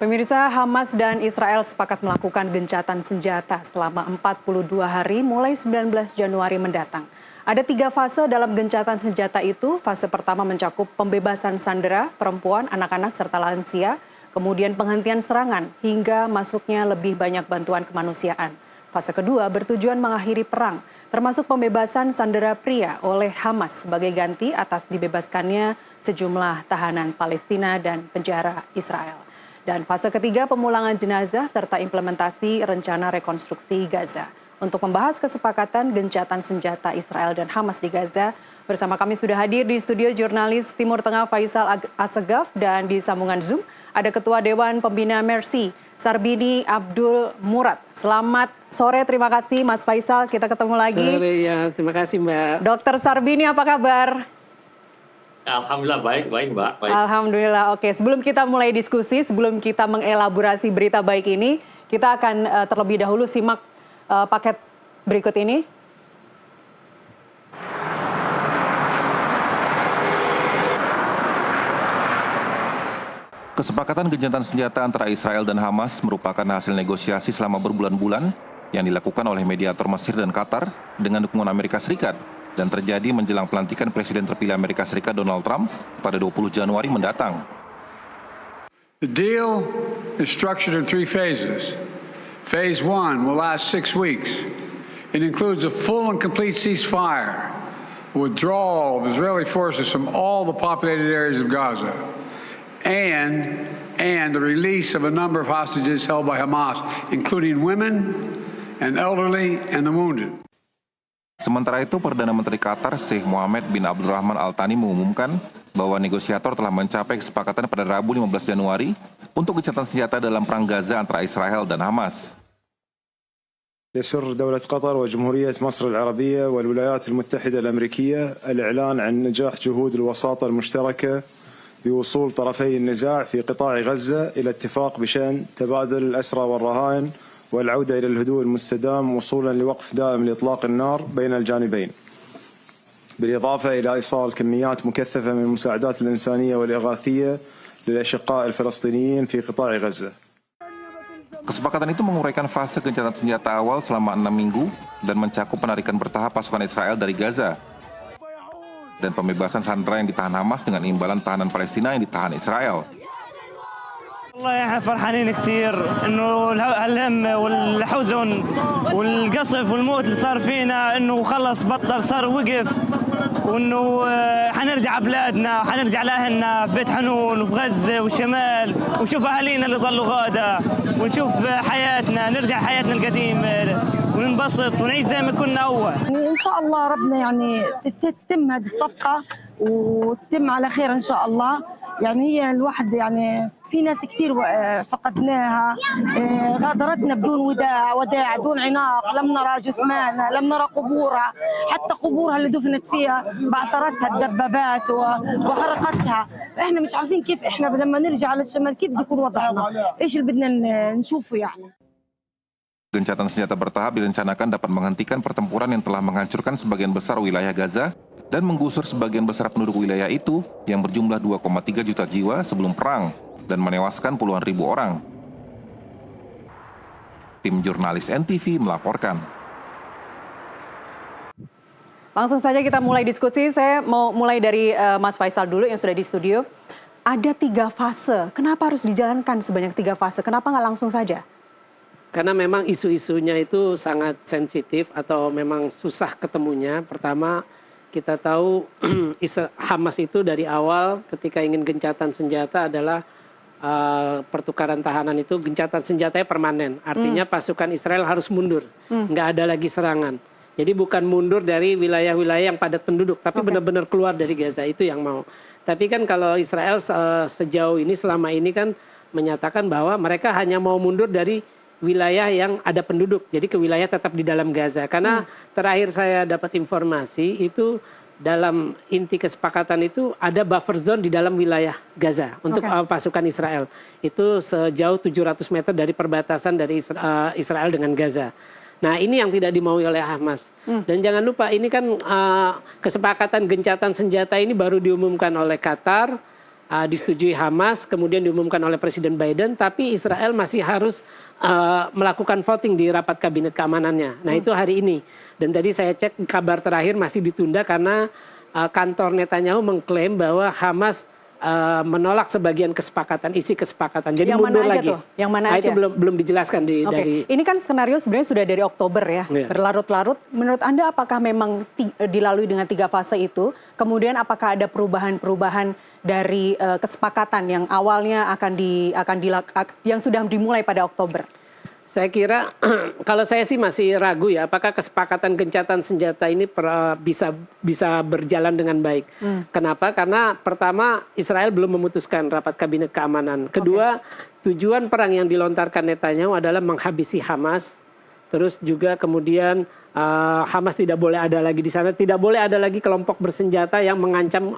Pemirsa, Hamas dan Israel sepakat melakukan gencatan senjata selama 42 hari mulai 19 Januari mendatang. Ada 3 fase dalam gencatan senjata itu. Fase pertama mencakup pembebasan sandera, perempuan, anak-anak, serta lansia. Kemudian penghentian serangan hingga masuknya lebih banyak bantuan kemanusiaan. Fase kedua bertujuan mengakhiri perang, termasuk pembebasan sandera pria oleh Hamas sebagai ganti atas dibebaskannya sejumlah tahanan Palestina dan penjara Israel. Dan fase ketiga pemulangan jenazah serta implementasi rencana rekonstruksi Gaza. Untuk membahas kesepakatan gencatan senjata Israel dan Hamas di Gaza, bersama kami sudah hadir di studio jurnalis Timur Tengah Faisal Assegaf dan di sambungan Zoom ada Ketua Dewan Pembina Mercy, Sarbini Abdul Murad. Selamat sore, terima kasih Mas Faisal, kita ketemu lagi. Sore ya, terima kasih Mbak. Dokter Sarbini, apa kabar? Alhamdulillah baik Mbak. Baik. Alhamdulillah, oke. Sebelum kita mulai diskusi, sebelum kita mengelaborasi berita baik ini, kita akan terlebih dahulu simak paket berikut ini. Kesepakatan gencatan senjata antara Israel dan Hamas merupakan hasil negosiasi selama berbulan-bulan yang dilakukan oleh mediator Mesir dan Qatar dengan dukungan Amerika Serikat dan terjadi menjelang pelantikan Presiden terpilih Amerika Serikat Donald Trump pada 20 Januari mendatang. The deal is structured in 3 phases. Phase 1 will last 6 weeks. It includes a full and complete ceasefire, withdrawal of Israeli forces from all the populated areas of Gaza, and the release of a number of hostages held by Hamas, including women and elderly and the wounded. Sementara itu, Perdana Menteri Qatar Sheikh Mohammed bin Abdulrahman Al Thani mengumumkan bahwa negosiator telah mencapai kesepakatan pada Rabu 15 Januari untuk gencatan senjata dalam perang Gaza antara Israel dan Hamas. يسر دولة قطر وجمهورية مصر العربية والولايات المتحدة الأمريكية الإعلان عن نجاح جهود الوساطة المشتركة بوصول طرفي النزاع في قطاع غزة إلى اتفاق بشأن تبادل الأسرى والرهائن والعودة إلى الهدوء المستدام وصولا لوقف دائم لإطلاق النار بين الجانبين، بالإضافة إلى إيصال كميات مكثفة من المساعدات الإنسانية والإغاثية للأشقاء الفلسطينيين في قطاع غزة. Kesepakatan itu menguraikan fase gencatan senjata awal selama 6 minggu dan mencakup penarikan bertahap pasukan Israel dari Gaza dan pembebasan sandera yang ditahan Hamas dengan imbalan tahanan Palestina yang ditahan Israel. والله احنا فرحانين كثير انه الهم والحزن والقصف والموت اللي صار فينا انه خلص بطل، صار وقف، وانه حنرجع بلادنا، حنرجع لاهلنا في بيت حنون وفي غزه والشمال، ونشوف اهالينا اللي ضلوا غاده، ونشوف حياتنا، نرجع حياتنا القديمه وننبسط ونعيش زي ما كنا اول. ان شاء الله ربنا يعني تتم هذه الصفقه وتتم على خير ان شاء الله. يعني هي الواحد يعني في ناس كثير فقدناها، غادرتنا بدون وداع بدون عناق، لم نرى جثمانها، لم نرى قبورها، حتى قبورها اللي دفنت فيها بعثرتها الدبابات وحرقتها. احنا مش عارفين كيف احنا لما نرجع على الشمال كيف بيكون وضعنا، ايش اللي بدنا نشوفه يعني. Gencatan senjata bertahap direncanakan dapat menghentikan pertempuran yang telah menghancurkan sebagian besar wilayah Gaza dan menggusur sebagian besar penduduk wilayah itu yang berjumlah 2,3 juta jiwa sebelum perang dan menewaskan puluhan ribu orang. Tim jurnalis NTV melaporkan. Langsung saja kita mulai diskusi. Saya mau mulai dari Mas Faisal dulu yang sudah di studio. Ada 3 fase. Kenapa harus dijalankan sebanyak 3 fase? Kenapa nggak langsung saja? Karena memang isu-isunya itu sangat sensitif atau memang susah ketemunya. Pertama, kita tahu Hamas itu dari awal ketika ingin gencatan senjata adalah pertukaran tahanan itu gencatan senjatanya permanen. Artinya pasukan Israel harus mundur, nggak ada lagi serangan. Jadi bukan mundur dari wilayah-wilayah yang padat penduduk, tapi benar-benar keluar dari Gaza, itu yang mau. Tapi kan kalau Israel sejauh ini selama ini kan menyatakan bahwa mereka hanya mau mundur dari wilayah yang ada penduduk, jadi ke wilayah tetap di dalam Gaza. Karena terakhir saya dapat informasi itu dalam inti kesepakatan itu ada buffer zone di dalam wilayah Gaza untuk pasukan Israel. Itu sejauh 700 meter dari perbatasan dari Israel dengan Gaza. Nah, ini yang tidak dimaui oleh Hamas. Dan jangan lupa ini kan kesepakatan gencatan senjata ini baru diumumkan oleh Qatar, disetujui Hamas, kemudian diumumkan oleh Presiden Biden, tapi Israel masih harus melakukan voting di rapat kabinet keamanannya. Nah itu hari ini. Dan tadi saya cek kabar terakhir masih ditunda karena kantor Netanyahu mengklaim bahwa Hamas menolak sebagian kesepakatan, isi kesepakatan. Jadi yang mundur mana aja lagi. tuh? Yang mana aja? Itu belum dijelaskan dari. Ini kan skenario sebenarnya sudah dari Oktober ya, berlarut-larut. Menurut Anda apakah memang dilalui dengan 3 fase itu? Kemudian apakah ada perubahan-perubahan dari kesepakatan yang awalnya yang sudah dimulai pada Oktober? Saya kira kalau saya sih masih ragu ya, apakah kesepakatan gencatan senjata ini bisa berjalan dengan baik. Kenapa? Karena pertama Israel belum memutuskan rapat kabinet keamanan. Kedua, tujuan perang yang dilontarkan Netanyahu adalah menghabisi Hamas. Terus juga kemudian Hamas tidak boleh ada lagi di sana, tidak boleh ada lagi kelompok bersenjata yang mengancam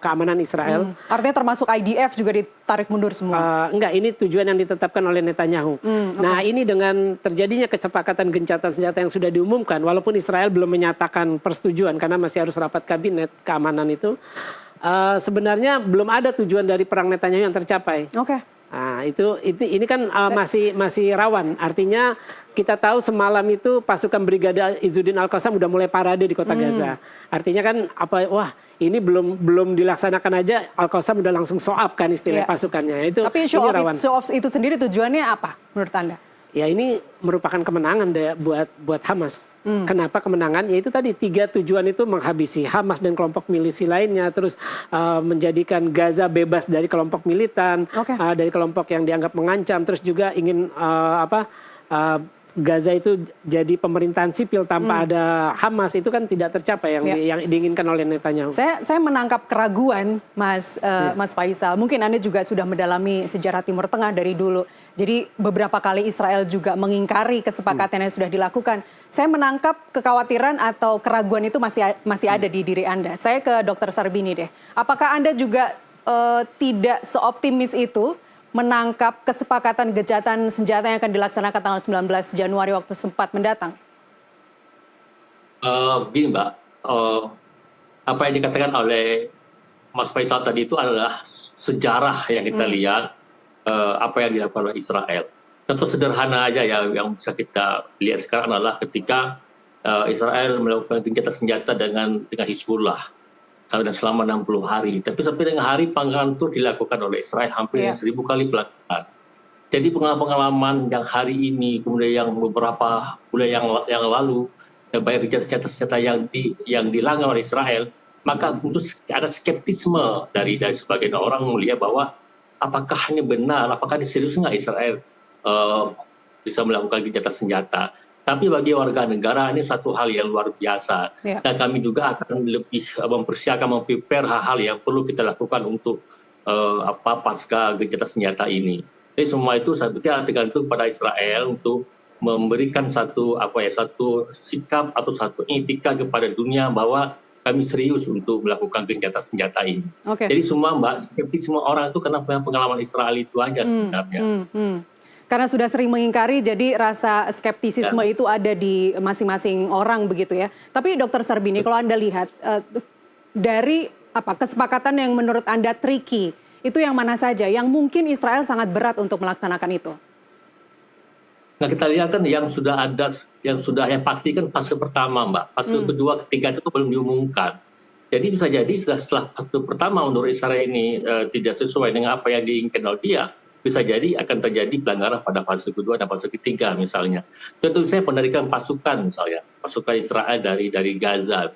keamanan Israel. Artinya termasuk IDF juga ditarik mundur semua? Enggak, ini tujuan yang ditetapkan oleh Netanyahu. Nah ini dengan terjadinya kesepakatan gencatan senjata yang sudah diumumkan, walaupun Israel belum menyatakan persetujuan karena masih harus rapat kabinet keamanan itu, sebenarnya belum ada tujuan dari perang Netanyahu yang tercapai. Nah, ini kan masih rawan. Artinya kita tahu semalam itu pasukan Brigade Izzuddin Al-Qassam udah mulai parade di kota Gaza. Artinya kan ini belum dilaksanakan aja Al-Qassam udah langsung show up kan istilah pasukannya. Tapi show off itu sendiri tujuannya apa menurut Anda? Ya ini merupakan kemenangan buat Hamas. Kenapa kemenangan? Ya itu tadi 3 tujuan itu menghabisi Hamas dan kelompok milisi lainnya, terus menjadikan Gaza bebas dari kelompok militan, dari kelompok yang dianggap mengancam, terus juga ingin Gaza itu jadi pemerintahan sipil tanpa ada Hamas, itu kan tidak tercapai yang diinginkan oleh Netanyahu. Saya menangkap keraguan Mas Faisal. Mungkin Anda juga sudah mendalami sejarah Timur Tengah dari dulu. Jadi beberapa kali Israel juga mengingkari kesepakatan yang sudah dilakukan. Saya menangkap kekhawatiran atau keraguan itu masih ada di diri Anda. Saya ke Dr. Sarbini deh. Apakah Anda juga tidak seoptimis itu menangkap kesepakatan gencatan senjata yang akan dilaksanakan tanggal 19 Januari waktu sempat mendatang? Begini Mbak, apa yang dikatakan oleh Mas Faisal tadi itu adalah sejarah yang kita lihat apa yang dilakukan oleh Israel. Contoh sederhana aja ya yang bisa kita lihat sekarang adalah ketika Israel melakukan gencatan senjata dengan Hizbullah selama 60 hari. Tapi sampai dengan hari panggilan itu dilakukan oleh Israel hampir 1000 kali pelanggaran. Jadi pengalaman yang hari ini, kemudian yang beberapa bulan yang lalu, banyak senjata-senjata yang dilanggar oleh Israel, maka tentu ada skeptisme dari sebagian orang melihat bahwa apakah ini benar, apakah ini serius nggak Israel bisa melakukan gencatan senjata. Tapi bagi warga negara ini satu hal yang luar biasa. Dan kami juga akan lebih mempersiapkan, memprepare hal-hal yang perlu kita lakukan untuk pasca gencatan senjata ini. Jadi semua itu saya pikir tergantung pada Israel untuk memberikan satu sikap atau satu etika kepada dunia bahwa kami serius untuk melakukan gencatan senjata ini. Jadi semua semua orang itu karena pengalaman Israel itu aja sebenarnya. Karena sudah sering mengingkari, jadi rasa skeptisisme itu ada di masing-masing orang begitu ya. Tapi Dr. Sarbini, kalau Anda lihat dari kesepakatan yang menurut Anda tricky, itu yang mana saja? Yang mungkin Israel sangat berat untuk melaksanakan itu? Nah kita lihat kan yang yang pasti kan fase pertama Mbak. Fase kedua, ketiga itu belum diumumkan. Jadi bisa jadi setelah fase pertama menurut Israel ini tidak sesuai dengan apa yang diinginkan oleh dia, bisa jadi akan terjadi pelanggaran pada fase kedua dan fase ketiga misalnya. Contoh saya penarikan pasukan misalnya, pasukan Israel dari Gaza.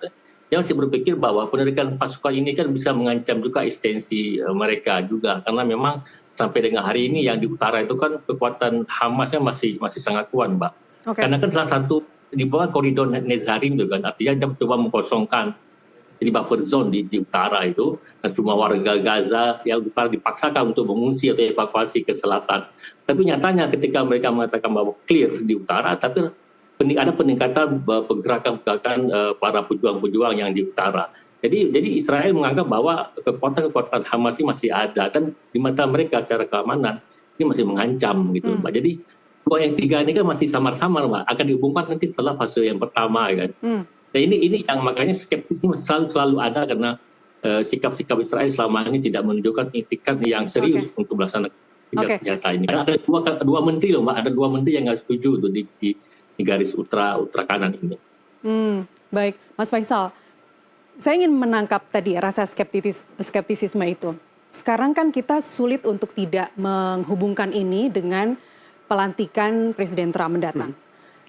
Yang saya berpikir bahwa penarikan pasukan ini kan bisa mengancam juga eksistensi mereka juga. Karena memang sampai dengan hari ini yang di utara itu kan kekuatan Hamasnya masih sangat kuat Mbak. Karena kan salah satu di bawah koridor Nezarim juga kan, artinya dia coba mengkosongkan di buffer zone di utara itu, dan semua warga Gaza yang utara dipaksakan untuk mengungsi atau evakuasi ke selatan. Tapi nyatanya ketika mereka mengatakan bahwa clear di utara, tapi ada peningkatan pergerakan para pejuang-pejuang yang di utara. Jadi Israel menganggap bahwa kekuatan Hamas ini masih ada, dan di mata mereka secara keamanan ini masih mengancam gitu, Mbak. Jadi yang tiga ini kan masih samar-samar, Mbak. Akan dihubungkan nanti setelah fase yang pertama kan. Nah ini yang makanya skeptisisme selalu ada karena sikap-sikap Israel selama ini tidak menunjukkan itikat yang serius untuk melaksanakan gencatan senjata ini. Karena ada dua menteri loh, Mbak, ada 2 menteri yang nggak setuju tuh di garis ultra kanan ini. Baik, Mas Faisal, saya ingin menangkap tadi rasa skeptisisme itu. Sekarang kan kita sulit untuk tidak menghubungkan ini dengan pelantikan Presiden Trump mendatang.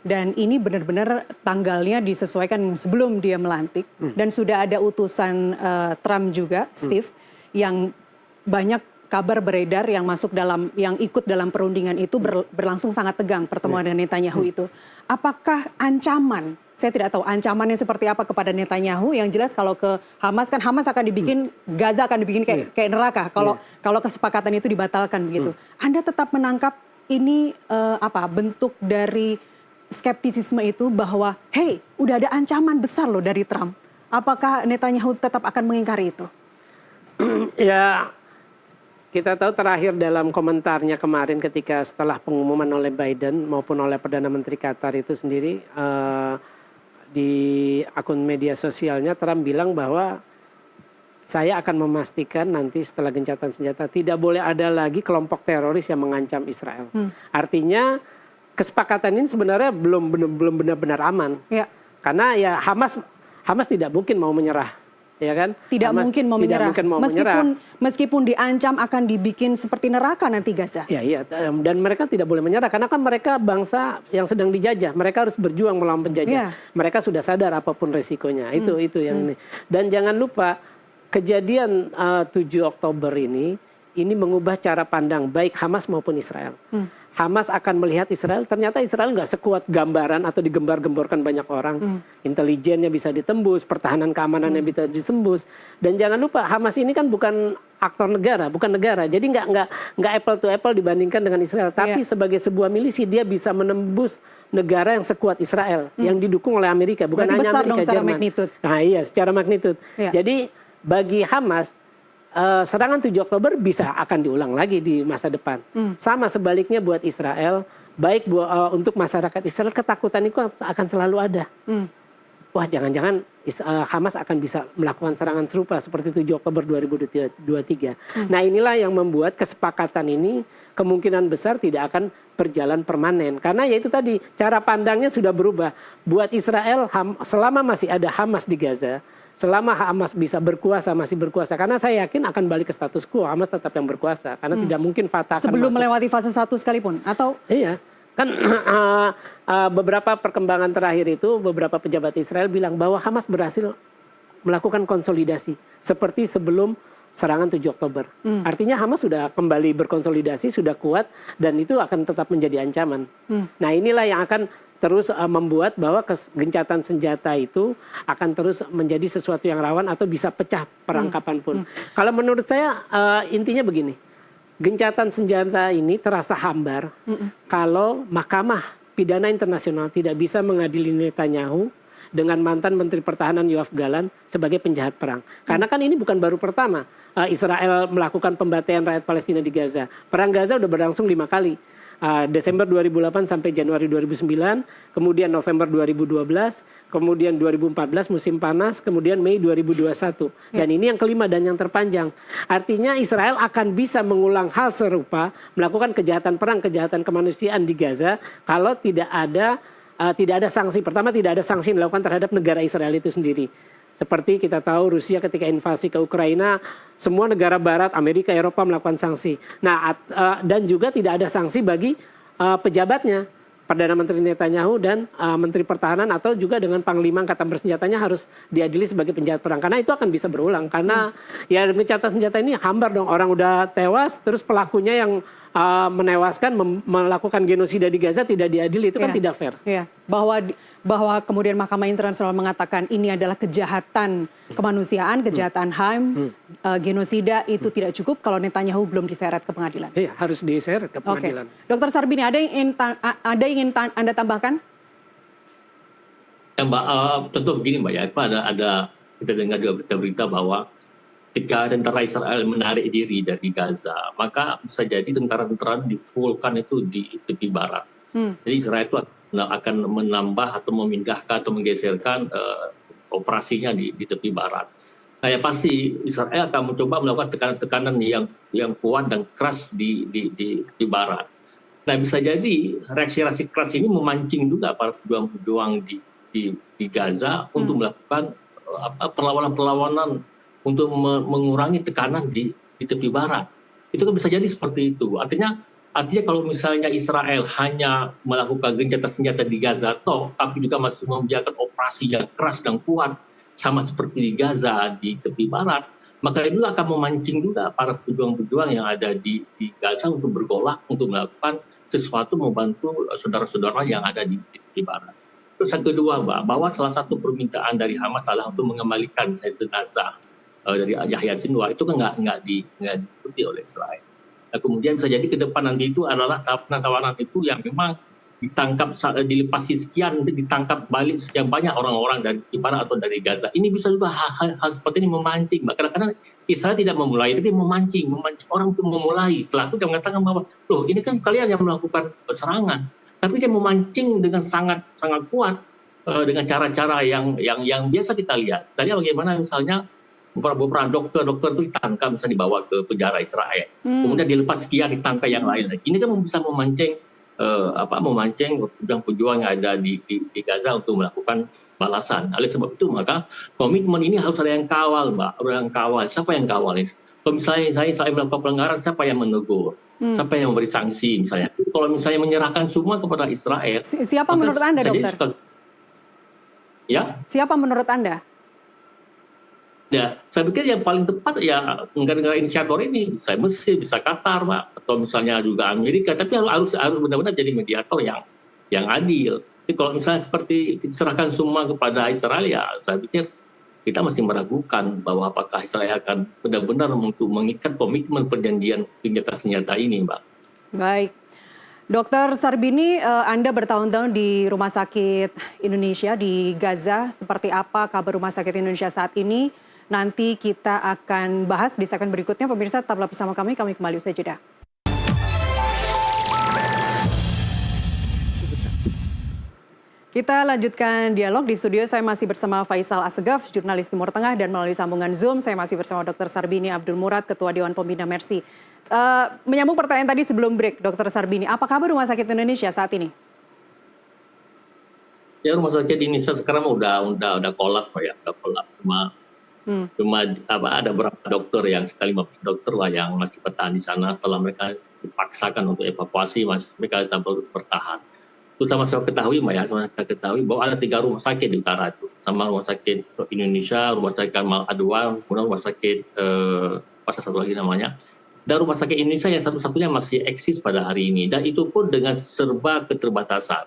Dan ini benar-benar tanggalnya disesuaikan sebelum dia melantik. Dan sudah ada utusan Trump juga, Steve, yang banyak kabar beredar yang ikut dalam perundingan itu berlangsung sangat tegang pertemuan dengan Netanyahu itu. Apakah ancaman? Saya tidak tahu ancamannya seperti apa kepada Netanyahu. Yang jelas kalau ke Hamas, kan Hamas akan dibikin, Gaza akan dibikin kayak neraka kalau kesepakatan itu dibatalkan begitu. Anda tetap menangkap ini bentuk dari skeptisisme itu bahwa hey, udah ada ancaman besar loh dari Trump. Apakah Netanyahu tetap akan mengingkari itu? Ya, kita tahu terakhir dalam komentarnya kemarin ketika setelah pengumuman oleh Biden maupun oleh Perdana Menteri Qatar itu sendiri, di akun media sosialnya Trump bilang bahwa saya akan memastikan nanti setelah gencatan senjata tidak boleh ada lagi kelompok teroris yang mengancam Israel. Artinya kesepakatan ini sebenarnya belum benar-benar aman. Ya. Karena ya Hamas tidak mungkin mau menyerah. Ya kan? Tidak mungkin mau menyerah. Meskipun diancam akan dibikin seperti neraka nanti Gaza. Iya, dan mereka tidak boleh menyerah karena kan mereka bangsa yang sedang dijajah. Mereka harus berjuang melawan penjajah. Mereka sudah sadar apapun resikonya. Itu yang ini. Dan jangan lupa kejadian 7 Oktober ini mengubah cara pandang baik Hamas maupun Israel. Hamas akan melihat Israel, ternyata Israel nggak sekuat gambaran atau digembar-gemborkan banyak orang. Intelijennya bisa ditembus, pertahanan keamanannya bisa ditembus. Dan jangan lupa Hamas ini kan bukan aktor negara, bukan negara. Jadi nggak apple to apple dibandingkan dengan Israel. Tapi sebagai sebuah milisi dia bisa menembus negara yang sekuat Israel, yang didukung oleh Amerika, bukan berarti hanya besar Amerika, dong secara Jerman. magnitud. Nah iya, secara magnitud. Jadi bagi Hamas, serangan 7 Oktober bisa akan diulang lagi di masa depan. Sama sebaliknya buat Israel, baik untuk masyarakat Israel, ketakutan itu akan selalu ada. Wah, jangan-jangan Hamas akan bisa melakukan serangan serupa seperti 7 Oktober 2023. Nah, inilah yang membuat kesepakatan ini kemungkinan besar tidak akan berjalan permanen. Karena ya itu tadi, cara pandangnya sudah berubah. Buat Israel, selama masih ada Hamas di Gaza, selama Hamas bisa berkuasa, masih berkuasa. Karena saya yakin akan balik ke status quo, Hamas tetap yang berkuasa. Karena tidak mungkin Fatah akan sebelum masuk. Melewati fase 1 sekalipun? Atau? Iya, kan beberapa perkembangan terakhir itu, beberapa pejabat Israel bilang bahwa Hamas berhasil melakukan konsolidasi. Seperti sebelum serangan 7 Oktober. Artinya Hamas sudah kembali berkonsolidasi, sudah kuat, dan itu akan tetap menjadi ancaman. Nah inilah yang akan terus membuat bahwa gencatan senjata itu akan terus menjadi sesuatu yang rawan atau bisa pecah perang kapanpun. Kalau menurut saya intinya begini, gencatan senjata ini terasa hambar kalau Mahkamah Pidana Internasional tidak bisa mengadili Netanyahu dengan mantan Menteri Pertahanan Yoav Gallant sebagai penjahat perang. Karena kan ini bukan baru pertama Israel melakukan pembantaian rakyat Palestina di Gaza. Perang Gaza udah berlangsung 5 kali. Desember 2008 sampai Januari 2009, kemudian November 2012, kemudian 2014 musim panas, kemudian Mei 2021. Dan ini yang kelima dan yang terpanjang. Artinya Israel akan bisa mengulang hal serupa, melakukan kejahatan perang, kejahatan kemanusiaan di Gaza kalau tidak ada sanksi. Pertama, tidak ada sanksi yang dilakukan terhadap negara Israel itu sendiri. Seperti kita tahu Rusia ketika invasi ke Ukraina, semua negara barat, Amerika, Eropa melakukan sanksi. Nah, dan juga tidak ada sanksi bagi pejabatnya, Perdana Menteri Netanyahu dan Menteri Pertahanan atau juga dengan Panglima Angkatan Bersenjatanya harus diadili sebagai penjahat perang. Karena itu akan bisa berulang. Karena ya gencatan senjata ini hambar dong. Orang udah tewas, terus pelakunya yang menewaskan, melakukan genosida di Gaza tidak diadili, itu kan tidak fair. Ya. Bahwa kemudian Mahkamah Internasional mengatakan ini adalah kejahatan kemanusiaan, kejahatan HAM, genosida itu tidak cukup kalau Netanyahu belum diseret ke pengadilan. Iya, harus diseret ke pengadilan. Dr. Sarbini, ada yang ingin Anda tambahkan? Ya, Mbak, tentu begini Mbak ya, ada kita dengar juga berita-berita bahwa ketika tentara Israel menarik diri dari Gaza, maka bisa jadi tentara-tentara di Vulkan itu di tepi barat. Jadi Israel itu akan menambah atau memindahkan atau menggeserkan operasinya di tepi barat. Nah, ya pasti Israel akan mencoba melakukan tekanan-tekanan yang kuat dan keras di Barat. Nah, bisa jadi reaksi-reaksi keras ini memancing juga para pejuang-pejuang di Gaza untuk melakukan perlawanan-perlawanan untuk mengurangi tekanan di tepi Barat. Itu kan bisa jadi seperti itu. Artinya kalau misalnya Israel hanya melakukan gencatan senjata di Gaza tapi juga masih membiarkan operasi yang keras dan kuat sama seperti di Gaza di tepi Barat, maka itu akan memancing juga para pejuang-pejuang yang ada di Gaza untuk bergolak, untuk melakukan sesuatu membantu saudara-saudara yang ada di tepi Barat. Terus yang kedua, Mbak, bahwa salah satu permintaan dari Hamas adalah untuk mengembalikan jenazah dari Yahya Sinwar, itu kan nggak diikuti oleh Israel. Nah, kemudian bisa jadi ke depan nanti itu adalah tawanan itu yang memang ditangkap, dilepasi sekian, ditangkap balik sekian banyak orang-orang dari Barat atau dari Gaza. Ini bisa juga hal seperti ini memancing. Kadang-kadang Israel tidak memulai, tapi memancing orang untuk memulai. Setelah itu dia mengatakan bahwa, loh ini kan kalian yang melakukan serangan. Tapi dia memancing dengan sangat kuat dengan cara-cara yang biasa kita lihat. Tadi bagaimana misalnya beberapa dokter itu ditangkap, misalnya dibawa ke penjara Israel. Kemudian dilepas sekian, ditangkap yang lain. Ini kan bisa memancing pejuang-pejuang yang ada di Gaza untuk melakukan balasan. Oleh sebab itu maka komitmen ini harus ada yang kawal, Mbak. Ada yang kawal. Siapa yang kawal? Kalau misalnya saya melakukan pelanggaran, siapa yang menegur? Siapa yang memberi sanksi misalnya? Kalau misalnya menyerahkan semua kepada Israel. Siapa menurut Anda, Dokter? Ya? Siapa menurut Anda? Ya, saya pikir yang paling tepat ya negara-negara inisiator ini, bisa Mesir, bisa Qatar, Pak, atau misalnya juga Amerika. Tapi harus benar-benar jadi mediator yang adil. Jadi kalau misalnya seperti diserahkan semua kepada Israel, ya saya pikir kita masih meragukan bahwa apakah Israel akan benar-benar untuk mengikat komitmen perjanjian gencatan senjata ini, Mbak. Baik. Dokter Sarbini, Anda bertahun-tahun di Rumah Sakit Indonesia di Gaza. Seperti apa kabar Rumah Sakit Indonesia saat ini? Nanti kita akan bahas di segmen berikutnya. Pemirsa, tetaplah bersama kami kembali usai jeda. Kita lanjutkan dialog di studio. Saya masih bersama Faisal Assegaf, jurnalis Timur Tengah, dan melalui sambungan Zoom saya masih bersama Dr. Sarbini Abdul Murad, Ketua Dewan Pembina Mercy. Menyambung pertanyaan tadi sebelum break, Dr. Sarbini, apa kabar Rumah Sakit Indonesia saat ini? Ya, Rumah Sakit Indonesia sekarang udah kolaps, ya, udah kolaps. Cuma ada beberapa dokter yang dokter lah yang masih bertahan di sana. Setelah mereka dipaksakan untuk evakuasi, mereka tetap bertahan. Itu sama-sama ketahui, Mbak, ya, sama kita ketahui bahwa ada 3 rumah sakit di utara itu, sama Rumah Sakit Indonesia, Rumah Sakit Kamal Adwan, kemudian Rumah Sakit satu lagi namanya. Dan Rumah Sakit Indonesia yang satu-satunya masih eksis pada hari ini, dan itu pun dengan serba keterbatasan.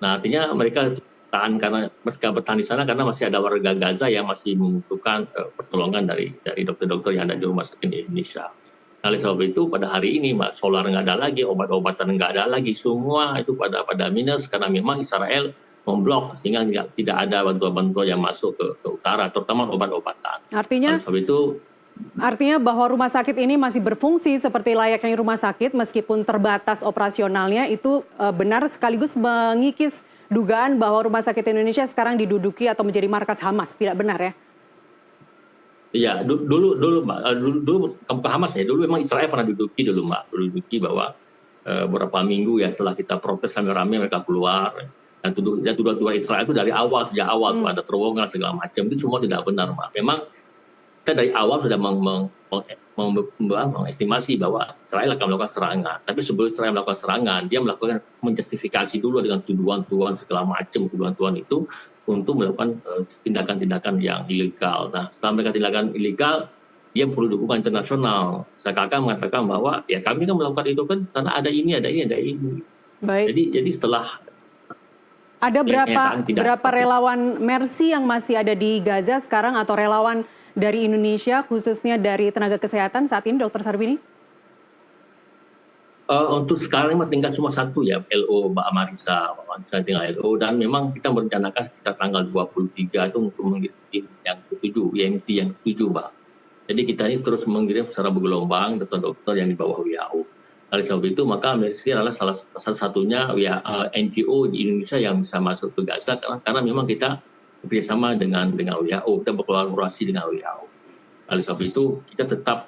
Nah, artinya mereka bertahan di sana karena masih ada warga Gaza yang masih membutuhkan pertolongan dari dokter-dokter yang ada di Rumah Sakit Indonesia. Nah, oleh sebab itu pada hari ini, Mbak, solar nggak ada lagi, obat-obatan nggak ada lagi, semua itu pada minus karena memang Israel memblok sehingga tidak ada bantuan-bantuan yang masuk ke utara, terutama obat-obatan. Artinya bahwa rumah sakit ini masih berfungsi seperti layaknya rumah sakit meskipun terbatas operasionalnya, itu benar, sekaligus mengikis dugaan bahwa Rumah Sakit Indonesia sekarang diduduki atau menjadi markas Hamas, tidak benar ya? Iya, dulu bukan Hamas ya, dulu memang Israel pernah duduki Mbak, bahwa beberapa minggu ya setelah kita protes rame-rame mereka keluar, dan tuduhan Israel itu dari awal, sejak awal tuh ada terowongan segala macam, itu semua tidak benar, Mbak. Memang kita dari awal sudah mengestimasi bahwa Israel akan melakukan serangan. Tapi sebelum Israel melakukan serangan, dia melakukan menjustifikasi dulu dengan tuduhan-tuduhan segala macam, tuduhan-tuduhan itu untuk melakukan tindakan-tindakan yang ilegal. Nah, setelah mereka tindakan ilegal, dia perlu dukungan internasional. Saya mengatakan bahwa ya kami kan melakukan itu kan karena ada ini. Baik. Jadi setelah ada berapa relawan Mercy yang masih ada di Gaza sekarang atau relawan dari Indonesia, khususnya dari tenaga kesehatan saat ini, Dr. Sarbini? Untuk sekarang memang tinggal cuma satu ya, LO Mbak Marisa tinggal LO, dan memang kita merencanakan sekitar tanggal 23 itu untuk mengirim yang ke-7, IMT yang ke-7, Mbak. Jadi kita ini terus mengirim secara bergelombang dokter-dokter yang di bawah WHO. Oleh sebab itu maka Mercy adalah salah satunya NGO di Indonesia yang bisa masuk ke Gaza karena memang kita bekerjasama dengan WHO, kita berkolaborasi dengan WHO. Oleh sebab itu kita tetap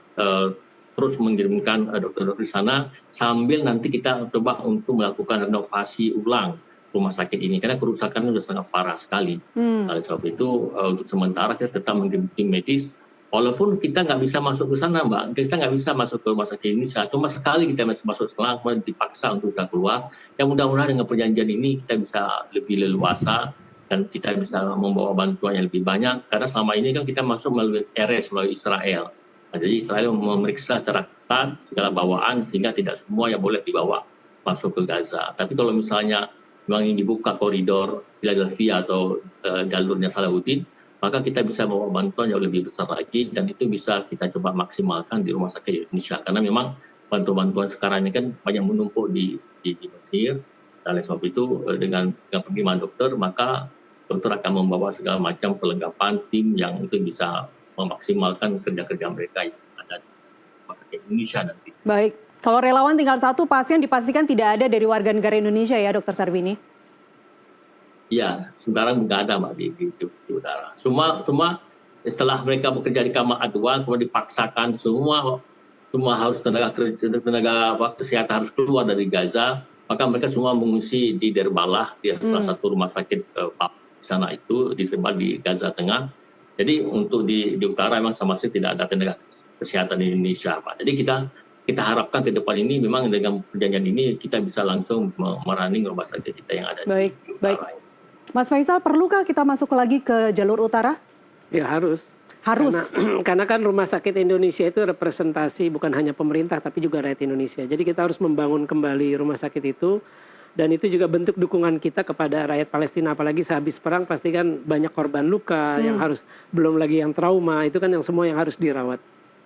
terus mengirimkan dokter-dokter di sana sambil nanti kita coba untuk melakukan renovasi ulang rumah sakit ini karena kerusakan sudah sangat parah sekali. Oleh sebab itu untuk sementara kita tetap mengirim tim medis walaupun kita nggak bisa masuk ke sana, Mbak. Kita nggak bisa masuk ke rumah sakit ini. Cuma sekali kita masuk selang, kemudian dipaksa untuk bisa keluar. Ya mudah-mudahan dengan perjanjian ini kita bisa lebih leluasa dan kita bisa membawa bantuan yang lebih banyak. Karena selama ini kan kita masuk melalui RS, melalui Israel. Nah, jadi Israel memeriksa secara ketat segala bawaan sehingga tidak semua yang boleh dibawa masuk ke Gaza. Tapi kalau misalnya memang ini dibuka koridor Philadelphia atau jalurnya Salahuddin, maka kita bisa membawa bantuan yang lebih besar lagi dan itu bisa kita coba maksimalkan di rumah sakit Indonesia. Karena memang bantuan-bantuan sekarang ini kan banyak menumpuk di Mesir. Dan oleh sebab itu dengan pergiman dokter, maka dokter akan membawa segala macam perlengkapan tim yang itu bisa memaksimalkan kerja-kerja mereka yang ada di Indonesia nanti. Baik, kalau relawan tinggal satu pasien dipastikan tidak ada dari warga negara Indonesia ya, Dokter Sarbini? Iya, sekarang nggak ada Mbak di udara. Cuma setelah mereka bekerja di kamar A2, kemudian dipaksakan semua harus tenaga kesehatan harus keluar dari Gaza, maka mereka semua mengungsi di Derbalah, di salah satu rumah sakit di sana itu di tempat di Gaza Tengah. Jadi untuk di utara memang sama sekali tidak ada tenaga kesehatan di Indonesia, Pak. Jadi kita harapkan ke depan ini memang dengan perjanjian ini kita bisa langsung merunning rumah sakit kita yang ada di utara. Baik. Mas Faisal, perlukah kita masuk lagi ke jalur utara? Ya harus. Harus. Karena kan rumah sakit Indonesia itu representasi bukan hanya pemerintah tapi juga rakyat Indonesia. Jadi kita harus membangun kembali rumah sakit itu. Dan itu juga bentuk dukungan kita kepada rakyat Palestina. Apalagi sehabis perang pasti kan banyak korban luka yang harus, belum lagi yang trauma. Itu kan yang semua yang harus dirawat.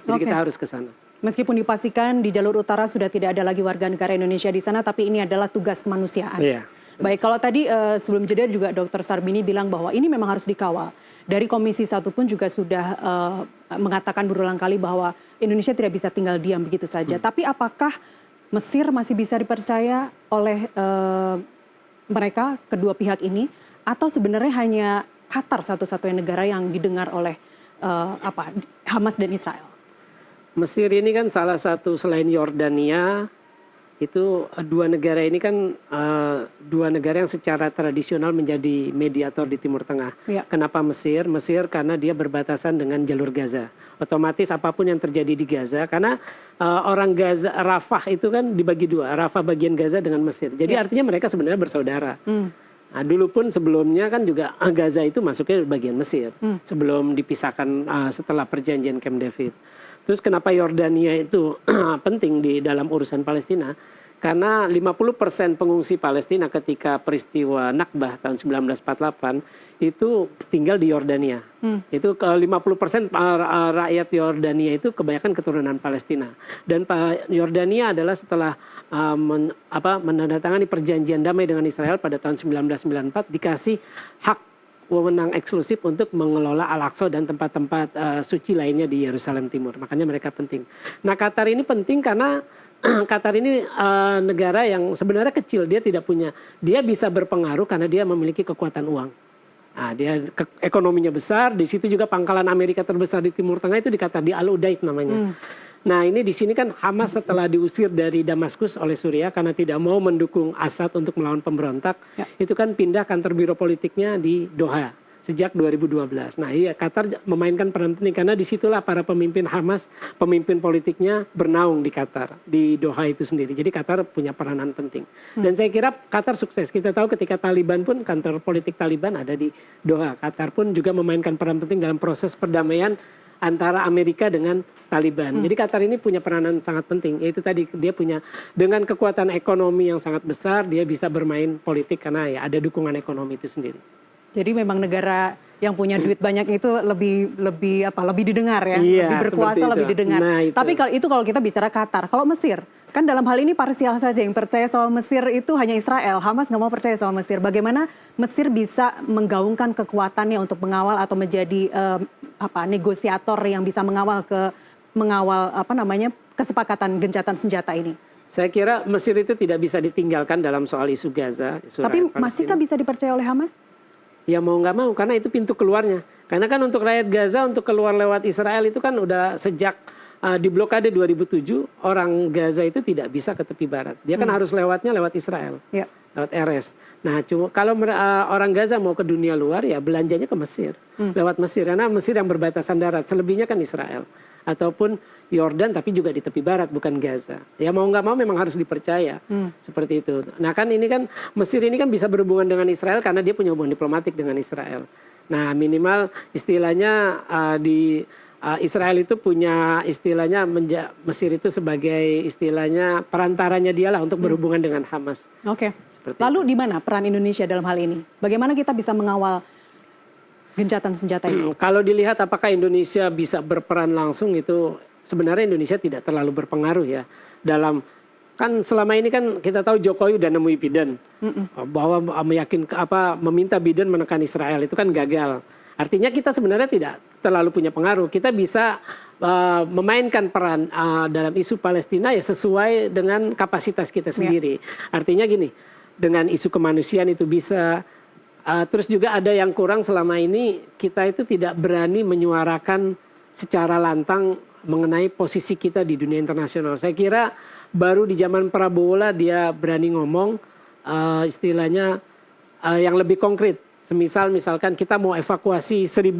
Jadi kita harus ke sana. Meskipun dipastikan di jalur utara sudah tidak ada lagi warga negara Indonesia di sana, tapi ini adalah tugas kemanusiaan. Iya. Baik, kalau tadi sebelum jeda juga Dr. Sarbini bilang bahwa ini memang harus dikawal. Dari Komisi 1 pun juga sudah mengatakan berulang kali bahwa Indonesia tidak bisa tinggal diam begitu saja. Tapi apakah Mesir masih bisa dipercaya oleh mereka, kedua pihak ini, atau sebenarnya hanya Qatar satu-satunya negara yang didengar oleh Hamas dan Israel? Mesir ini kan salah satu selain Yordania, itu dua negara ini kan dua negara yang secara tradisional menjadi mediator di Timur Tengah. Ya. Kenapa Mesir? Mesir karena dia berbatasan dengan jalur Gaza. Otomatis apapun yang terjadi di Gaza, karena orang Gaza, Rafah itu kan dibagi dua, Rafah bagian Gaza dengan Mesir. Jadi artinya mereka sebenarnya bersaudara. Nah, dulu pun sebelumnya kan juga Gaza itu masuknya bagian Mesir sebelum dipisahkan setelah perjanjian Camp David. Terus kenapa Yordania itu penting di dalam urusan Palestina? Karena 50% pengungsi Palestina ketika peristiwa Nakbah tahun 1948 itu tinggal di Yordania. Itu 50% rakyat Yordania itu kebanyakan keturunan Palestina. Dan Yordania adalah setelah menandatangani perjanjian damai dengan Israel pada tahun 1994 dikasih hak wewenang eksklusif untuk mengelola Al-Aqsa dan tempat-tempat suci lainnya di Yerusalem Timur. Makanya mereka penting. Nah, Qatar ini penting karena Qatar ini negara yang sebenarnya kecil, dia tidak punya, dia bisa berpengaruh karena dia memiliki kekuatan uang. Nah, dia ekonominya besar, di situ juga pangkalan Amerika terbesar di Timur Tengah itu di Qatar, di Al-Udaid namanya. Nah, ini di sini kan Hamas setelah diusir dari Damaskus oleh Suriah karena tidak mau mendukung Assad untuk melawan pemberontak, itu kan pindah kantor biro politiknya di Doha sejak 2012. Nah, iya, Qatar memainkan peran penting karena disitulah para pemimpin Hamas, pemimpin politiknya bernaung di Qatar, di Doha itu sendiri. Jadi Qatar punya peranan penting. Dan saya kira Qatar sukses. Kita tahu ketika Taliban pun, kantor politik Taliban ada di Doha. Qatar pun juga memainkan peran penting dalam proses perdamaian antara Amerika dengan Taliban. Jadi Qatar ini punya peranan sangat penting. Yaitu tadi dia punya, dengan kekuatan ekonomi yang sangat besar, dia bisa bermain politik karena ya ada dukungan ekonomi itu sendiri. Jadi memang negara yang punya duit banyak itu lebih didengar ya, lebih berkuasa, lebih didengar. Nah, tapi kalau kita bicara Qatar, kalau Mesir, kan dalam hal ini parsial saja, yang percaya sama Mesir itu hanya Israel. Hamas nggak mau percaya sama Mesir. Bagaimana Mesir bisa menggaungkan kekuatannya untuk mengawal atau menjadi negosiator yang bisa mengawal kesepakatan gencatan senjata ini? Saya kira Mesir itu tidak bisa ditinggalkan dalam soal isu Gaza. Tapi masihkah bisa dipercaya oleh Hamas? Ya mau nggak mau, karena itu pintu keluarnya. Karena kan untuk rakyat Gaza, untuk keluar lewat Israel itu kan udah sejak di blokade 2007, orang Gaza itu tidak bisa ke tepi barat. Dia kan harus lewatnya lewat Israel, lewat RS. Nah, cuma kalau orang Gaza mau ke dunia luar, ya belanjanya ke Mesir, lewat Mesir. Karena Mesir yang berbatasan darat, selebihnya kan Israel. Ataupun Yordan, tapi juga di tepi barat, bukan Gaza. Ya mau nggak mau memang harus dipercaya, seperti itu. Nah kan ini kan, Mesir ini kan bisa berhubungan dengan Israel karena dia punya hubungan diplomatik dengan Israel. Nah minimal istilahnya di Israel itu punya istilahnya Mesir itu sebagai istilahnya perantaranya dialah untuk berhubungan dengan Hamas. Oke. Lalu di mana peran Indonesia dalam hal ini? Bagaimana kita bisa mengawal gencatan senjata ini? Kalau dilihat apakah Indonesia bisa berperan langsung, itu sebenarnya Indonesia tidak terlalu berpengaruh ya. Dalam kan selama ini kan kita tahu Jokowi udah nemui Biden bahwa meminta Biden menekan Israel, itu kan gagal. Artinya kita sebenarnya tidak terlalu punya pengaruh. Kita bisa memainkan peran dalam isu Palestina ya sesuai dengan kapasitas kita sendiri. Artinya gini, dengan isu kemanusiaan itu bisa. Terus juga ada yang kurang selama ini, kita itu tidak berani menyuarakan secara lantang mengenai posisi kita di dunia internasional. Saya kira baru di zaman Prabowo lah dia berani ngomong istilahnya yang lebih konkret. Misalkan kita mau evakuasi 1.000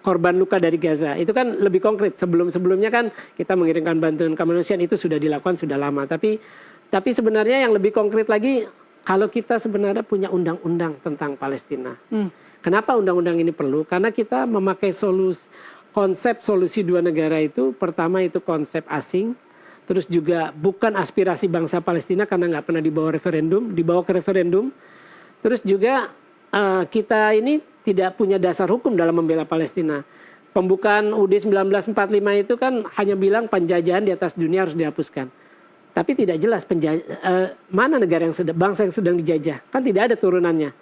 korban luka dari Gaza. Itu kan lebih konkret. Sebelumnya kan kita mengirimkan bantuan kemanusiaan, itu sudah dilakukan sudah lama. Tapi sebenarnya yang lebih konkret lagi, kalau kita sebenarnya punya undang-undang tentang Palestina. Kenapa undang-undang ini perlu? Karena kita memakai konsep solusi dua negara itu, pertama itu konsep asing, terus juga bukan aspirasi bangsa Palestina karena nggak pernah dibawa ke referendum. Terus juga kita ini tidak punya dasar hukum dalam membela Palestina. Pembukaan UUD 1945 itu kan hanya bilang penjajahan di atas dunia harus dihapuskan. Tapi tidak jelas mana negara bangsa yang sedang dijajah. Kan tidak ada turunannya.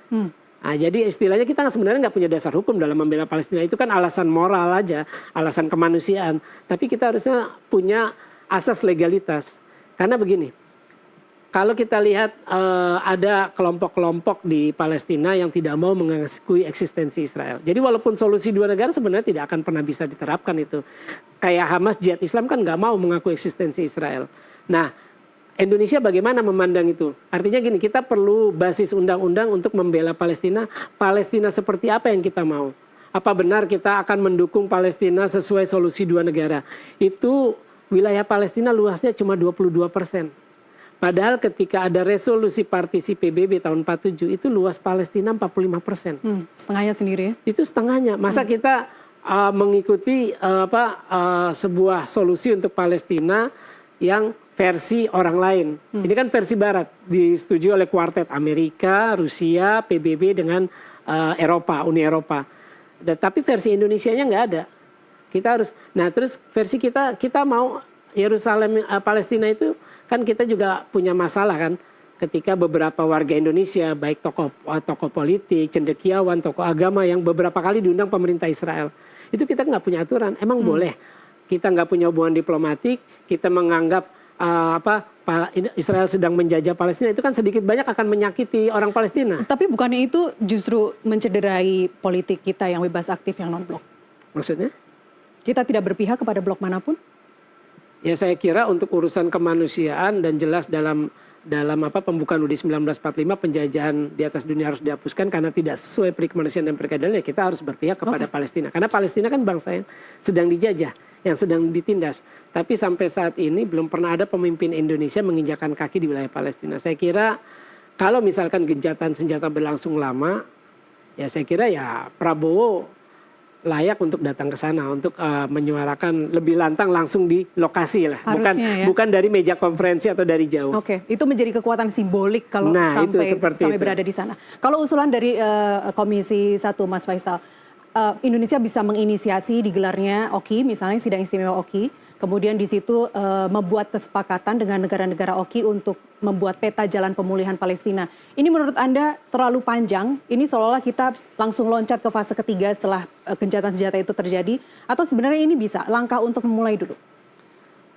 Nah, jadi istilahnya kita sebenarnya nggak punya dasar hukum dalam membela Palestina. Itu kan alasan moral aja, alasan kemanusiaan. Tapi kita harusnya punya asas legalitas. Karena begini, kalau kita lihat ada kelompok-kelompok di Palestina yang tidak mau mengakui eksistensi Israel. Jadi walaupun solusi dua negara sebenarnya tidak akan pernah bisa diterapkan itu. Kayak Hamas, Jihad Islam kan nggak mau mengakui eksistensi Israel. Nah, Indonesia bagaimana memandang itu? Artinya gini, kita perlu basis undang-undang untuk membela Palestina. Palestina seperti apa yang kita mau? Apa benar kita akan mendukung Palestina sesuai solusi dua negara? Itu wilayah Palestina luasnya cuma 22%. Padahal ketika ada resolusi partisi PBB tahun 47, itu luas Palestina 45%. Setengahnya sendiri ya? Itu setengahnya. Masa kita mengikuti sebuah solusi untuk Palestina yang versi orang lain. Ini kan versi barat, disetujui oleh kuartet Amerika, Rusia, PBB dengan Eropa, Uni Eropa. Tapi versi Indonesianya nggak ada. Kita harus, nah terus versi kita mau Yerusalem Palestina itu kan kita juga punya masalah kan. Ketika beberapa warga Indonesia, baik tokoh politik, cendekiawan, tokoh agama yang beberapa kali diundang pemerintah Israel. Itu kita nggak punya aturan, emang boleh. Kita nggak punya hubungan diplomatik, kita menganggap Israel sedang menjajah Palestina, itu kan sedikit banyak akan menyakiti orang Palestina. Tapi bukannya itu justru mencederai politik kita yang bebas aktif yang non-blok? Maksudnya? Kita tidak berpihak kepada blok manapun? Ya saya kira untuk urusan kemanusiaan dan jelas dalam pembukaan UUD 1945 penjajahan di atas dunia harus dihapuskan karena tidak sesuai perikemanusiaan dan perkeadilan, ya kita harus berpihak kepada Palestina. Karena Palestina kan bangsa yang sedang dijajah, yang sedang ditindas. Tapi sampai saat ini belum pernah ada pemimpin Indonesia menginjakan kaki di wilayah Palestina. Saya kira kalau misalkan gencatan senjata berlangsung lama, ya saya kira ya Prabowo layak untuk datang ke sana untuk menyuarakan lebih lantang langsung di lokasi lah, bukan dari meja konferensi atau dari jauh. Oke, itu menjadi kekuatan simbolik kalau sampai berada di sana. Kalau usulan dari Komisi 1 Mas Faisal, Indonesia bisa menginisiasi digelarnya OKI, misalnya sidang istimewa OKI, kemudian di situ membuat kesepakatan dengan negara-negara OKI untuk membuat peta jalan pemulihan Palestina. Ini menurut Anda terlalu panjang? Ini seolah-olah kita langsung loncat ke fase ketiga setelah gencatan senjata itu terjadi? Atau sebenarnya ini bisa langkah untuk memulai dulu?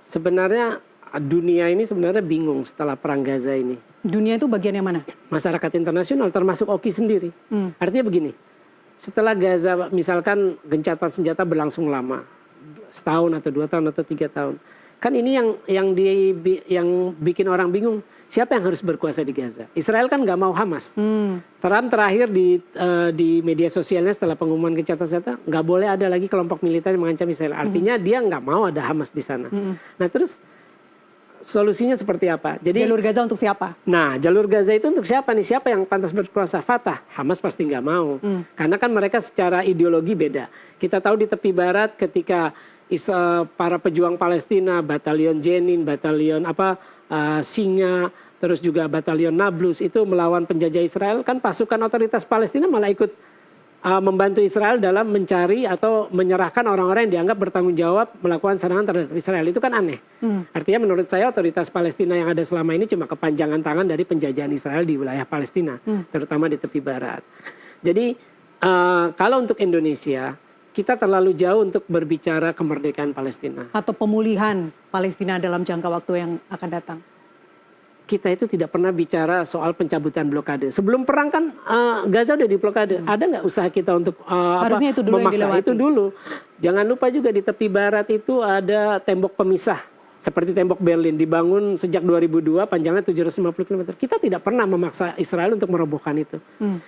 Sebenarnya dunia ini sebenarnya bingung setelah perang Gaza ini. Dunia itu bagian yang mana? Masyarakat internasional termasuk Oki sendiri. Artinya begini, setelah Gaza misalkan gencatan senjata berlangsung lama, setahun atau 2 tahun atau 3 tahun, kan ini yang bikin orang bingung, siapa yang harus berkuasa di Gaza? Israel kan nggak mau Hamas. Trump terakhir di media sosialnya setelah pengumuman gencatan senjata, nggak boleh ada lagi kelompok militer yang mengancam Israel. Artinya dia nggak mau ada Hamas di sana. Nah terus solusinya seperti apa? Jadi Jalur Gaza untuk siapa? Nah, jalur Gaza itu untuk siapa nih? Siapa yang pantas berkuasa? Fatah. Hamas pasti nggak mau. Karena kan mereka secara ideologi beda. Kita tahu di tepi barat ketika para pejuang Palestina, batalion Jenin, batalion Singa, terus juga batalion Nablus itu melawan penjajah Israel, kan pasukan otoritas Palestina malah ikut membantu Israel dalam mencari atau menyerahkan orang-orang yang dianggap bertanggung jawab melakukan serangan terhadap Israel. Itu kan aneh. Artinya menurut saya otoritas Palestina yang ada selama ini cuma kepanjangan tangan dari penjajahan Israel di wilayah Palestina, terutama di tepi barat. Jadi kalau untuk Indonesia, kita terlalu jauh untuk berbicara kemerdekaan Palestina. Atau pemulihan Palestina dalam jangka waktu yang akan datang. Kita itu tidak pernah bicara soal pencabutan blokade. Sebelum perang kan Gaza udah diblokade. Ada nggak usaha kita untuk Harusnya itu dulu yang dilewati. Itu dulu. Jangan lupa juga di tepi barat itu ada tembok pemisah. Seperti tembok Berlin dibangun sejak 2002, panjangnya 750 km. Kita tidak pernah memaksa Israel untuk merobohkan itu.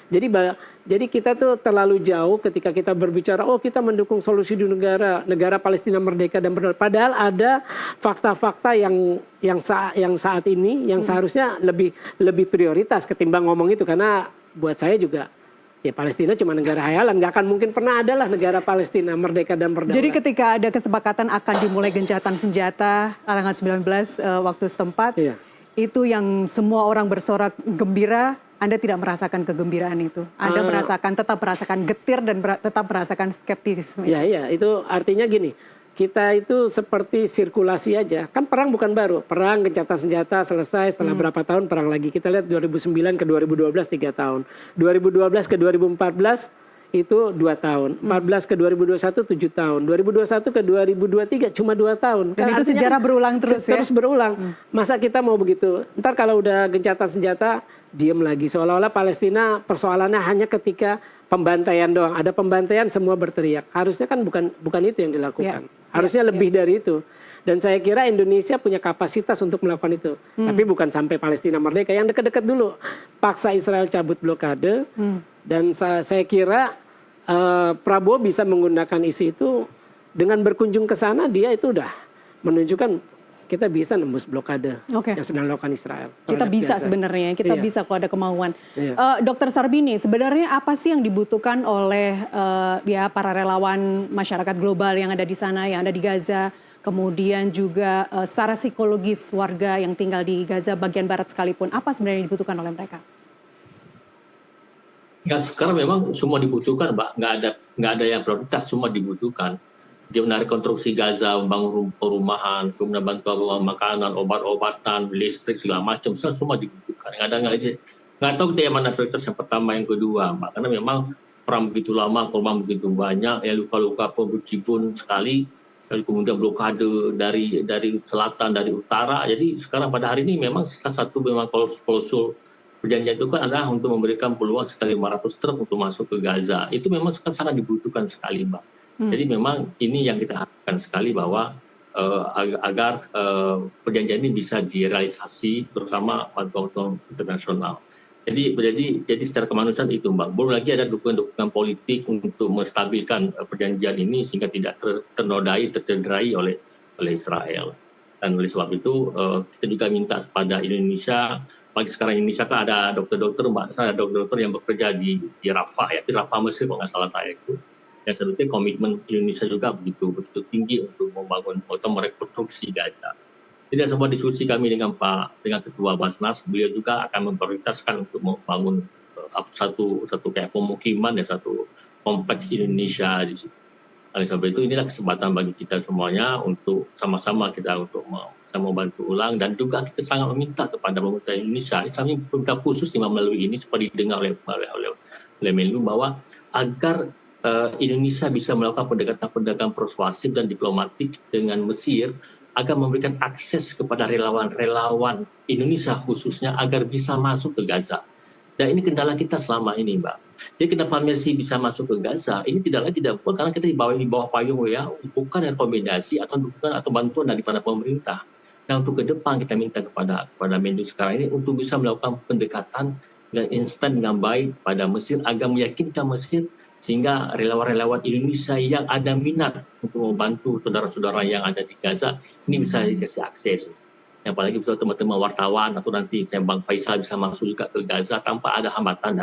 Jadi kita tuh terlalu jauh ketika kita berbicara, oh kita mendukung solusi di negara Palestina merdeka dan berdaulat. Padahal ada fakta-fakta yang saat ini yang seharusnya lebih prioritas ketimbang ngomong itu, karena buat saya juga ya Palestina cuma negara hayalan, nggak akan mungkin pernah adalah negara Palestina merdeka dan berdaulat. Jadi ketika ada kesepakatan akan dimulai gencatan senjata tanggal 19 waktu setempat, itu yang semua orang bersorak gembira, Anda tidak merasakan kegembiraan itu. Anda tetap merasakan getir dan tetap merasakan skeptisisme. Iya, itu artinya gini. Kita itu seperti sirkulasi aja. Kan perang bukan baru. Perang, gencatan senjata selesai setelah berapa tahun perang lagi. Kita lihat 2009 ke 2012 3 tahun. 2012 ke 2014 itu 2 tahun. 14 ke 2021 7 tahun. 2021 ke 2023 cuma 2 tahun. Dan itu sejarah berulang terus ya? Terus berulang. Masa kita mau begitu? Ntar kalau udah gencatan senjata, diem lagi. Seolah-olah Palestina persoalannya hanya ketika pembantaian doang. Ada pembantaian semua berteriak. Harusnya kan bukan itu yang dilakukan. Harusnya lebih dari itu. Dan saya kira Indonesia punya kapasitas untuk melakukan itu. Tapi bukan sampai Palestina merdeka. Yang dekat-dekat dulu. Paksa Israel cabut blokade. Dan saya kira Prabowo bisa menggunakan isu itu. Dengan berkunjung ke sana dia itu udah menunjukkan kita bisa nembus blokade yang sedang dilakukan Israel. Kita bisa sebenarnya, kita bisa kalau ada kemauan. Dokter Sarbini, sebenarnya apa sih yang dibutuhkan oleh para relawan masyarakat global yang ada di sana, yang ada di Gaza, kemudian juga secara psikologis warga yang tinggal di Gaza bagian barat sekalipun, apa sebenarnya yang dibutuhkan oleh mereka? Ya sekarang memang semua dibutuhkan, Mbak. Nggak ada yang prioritas, semua dibutuhkan. Dia menarik konstruksi Gaza, membangun perumahan, kemudian bantuan makanan, obat-obatan, listrik segala macam, semua dibutuhkan. Nggak tahu kita yang mana prioritas yang pertama, yang kedua, Mbak. Karena memang perang begitu lama, korban begitu banyak, ya luka-luka berjibun sekali, lalu kemudian blokade dari selatan, dari utara. Jadi sekarang pada hari ini memang salah satu memang klausul perjanjian itu kan adalah untuk memberikan peluang sekitar 500 truk untuk masuk ke Gaza. Itu memang sangat dibutuhkan sekali, Mbak. Jadi memang ini yang kita harapkan sekali bahwa agar perjanjian ini bisa direalisasi, terutama bantuan internasional. Jadi secara kemanusiaan itu, Mbak. Belum lagi ada dukungan politik untuk menstabilkan perjanjian ini sehingga tidak ternodai, tercederai oleh Israel. Dan oleh sebab itu kita juga minta kepada Indonesia. Pagi sekarang Indonesia kan ada dokter-dokter, Mbak. Ada dokter-dokter yang bekerja di Rafah, di Rafah Mesir kalau nggak salah saya itu. Dan sebetulnya komitmen Indonesia juga begitu tinggi untuk membangun atau merekonstruksi Gaza. Tidak semua diskusi kami dengan Ketua Basnas, beliau juga akan memprioritaskan untuk membangun satu kayak pemukiman dan satu kompleks Indonesia di situ. Oleh sebab itu inilah kesempatan bagi kita semuanya untuk sama-sama kita untuk membantu ulang, dan juga kita sangat meminta kepada pemerintah Indonesia. Kami meminta khusus melalui ini seperti didengar oleh Menlu bahwa agar Indonesia bisa melakukan pendekatan persuasif dan diplomatik dengan Mesir agar memberikan akses kepada relawan-relawan Indonesia khususnya agar bisa masuk ke Gaza. Dan ini kendala kita selama ini, Mbak. Jadi kenapa Mercy bisa masuk ke Gaza? Ini tidak bukan karena kita di bawah payung ya, bukan rekomendasi atau dukungan atau bantuan daripada pemerintah. Nah, untuk ke depan kita minta kepada Menlu sekarang ini untuk bisa melakukan pendekatan dengan instan dengan baik pada Mesir agar meyakinkan Mesir sehingga relawan-relawan Indonesia yang ada minat untuk membantu saudara-saudara yang ada di Gaza ini bisa dikasih akses. Apalagi bisa teman-teman wartawan atau nanti Bang Faisal bisa masuk juga ke Gaza tanpa ada hambatan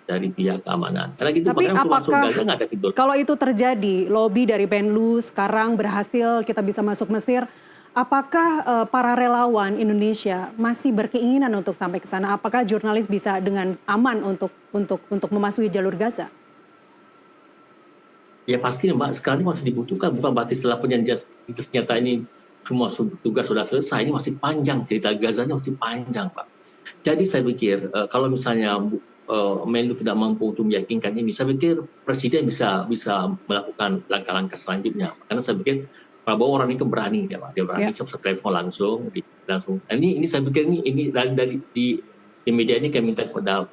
dari pihak keamanan. Karena gitu, Tapi masuk apakah Gaza nggak ada tidur. kalau itu terjadi, lobby dari Menlu sekarang berhasil kita bisa masuk Mesir, apakah para relawan Indonesia masih berkeinginan untuk sampai ke sana? Apakah jurnalis bisa dengan aman untuk memasuki jalur Gaza? Ya pasti Mbak, sekarang ini masih dibutuhkan, bukan berarti setelah perjanjian senjata ini semua tugas sudah selesai, ini masih panjang, cerita Gazanya masih panjang Pak. Jadi saya pikir kalau misalnya Menlu tidak mampu untuk meyakinkan ini, saya pikir Presiden bisa melakukan langkah-langkah selanjutnya. Karena saya pikir Prabowo orang ini berani, dia berani bisa telepon langsung. Nah, ini saya pikir ini dari di media ini kami minta kepada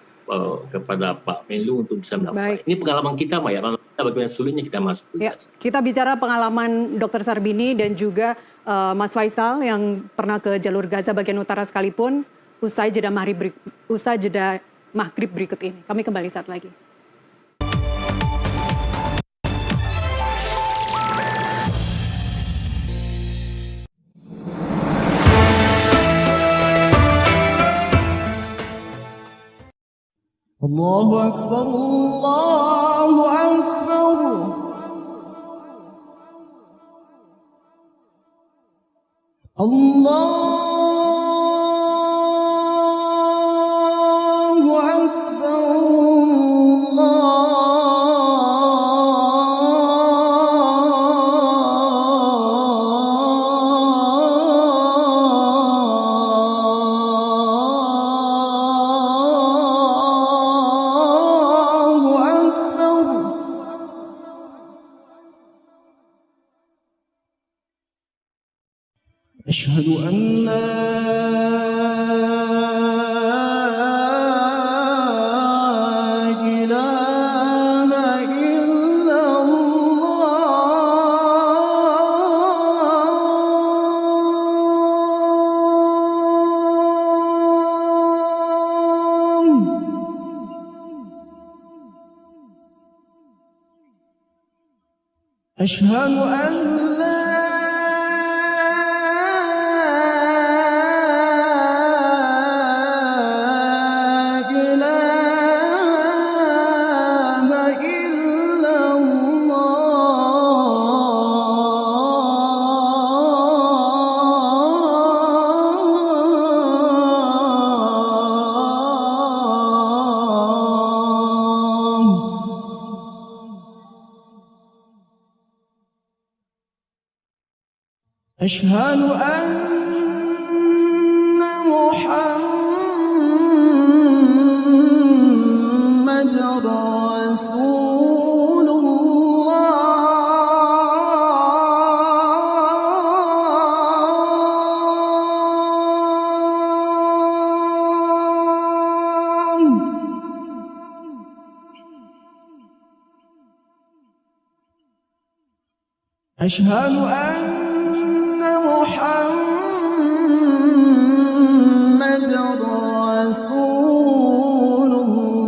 Pak Menlu untuk bisa melakukan. Ini pengalaman kita Mbak ya, bagaimana sulitnya kita masuk. Ya, kita bicara pengalaman Dr. Sarbini dan juga Mas Faisal yang pernah ke jalur Gaza bagian utara sekalipun, usai jeda maghrib berikut ini. Kami kembali saat lagi. Allahu Akbar, Allahu Akbar. Allahu Akbar, Allahu Akbar. أشهد أن لا إله إلا الله. أشهد أن لا إله إلا الله. أشهد أن محمدًا رسول الله. أشهد أن محمدًا رسول الله.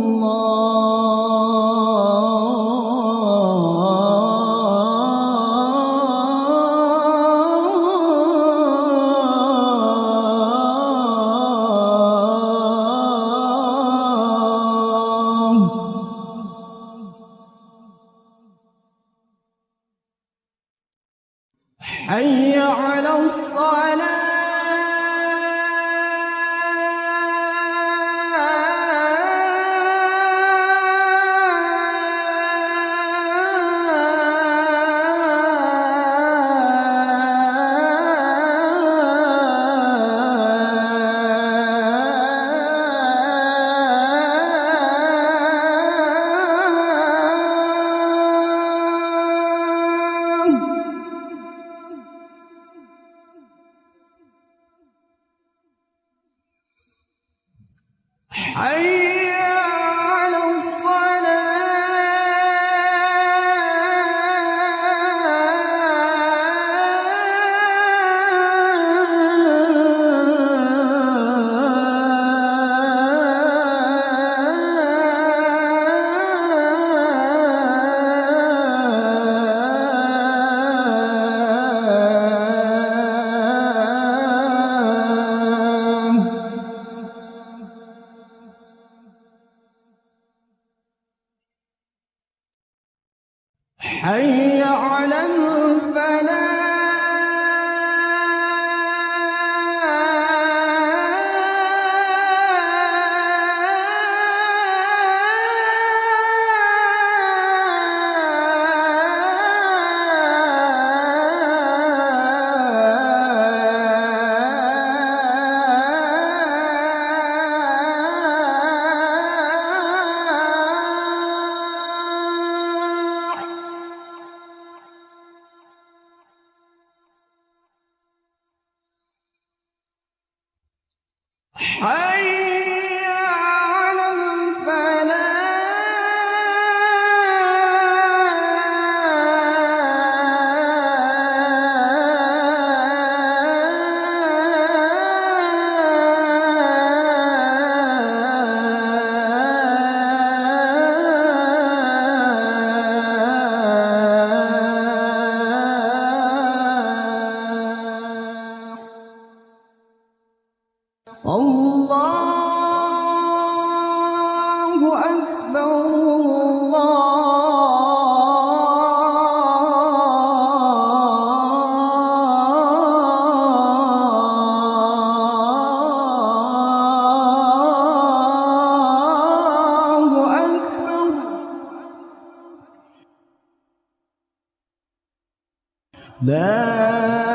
حي على الصلاة. حي على الله أكبر الله أكبر لا